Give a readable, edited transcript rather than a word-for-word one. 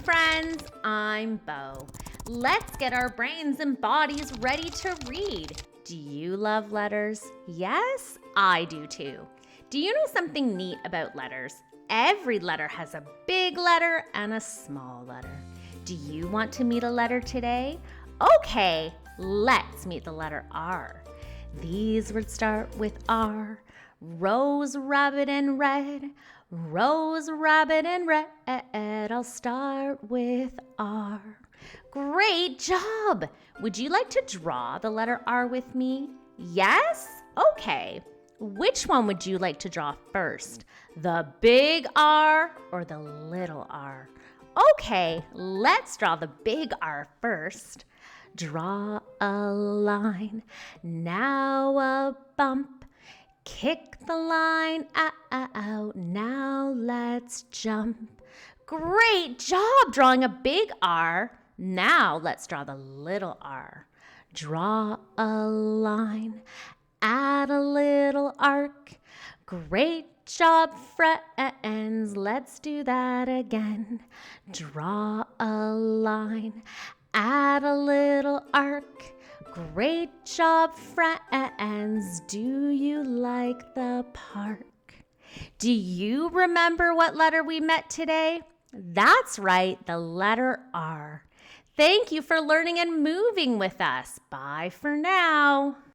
friends, I'm Bo. Let's get our brains and bodies ready to read. Do you love letters? Yes, I do too. Do you know something neat about letters? Every letter has a big letter and a small letter. Do you want to meet a letter today? Okay, let's meet the letter R. These words start with R. Rose, rabbit, and red. Rose, rabbit, and red. I'll start with R. Great job! Would you like to draw the letter R with me? Yes? Okay. Which one would you like to draw first? The big R or the little r? Okay, let's draw the big R first. Draw a line, now a bump. Kick the line out, now let's jump. Great job drawing a big R. Now let's draw the little r. Draw a line, add a little arc. Great job, friends. Let's do that again. Draw a line, add a little arc. Great job, friends. Do you like the park? Do you remember what letter we met today? That's right, the letter R. Thank you for learning and moving with us. Bye for now.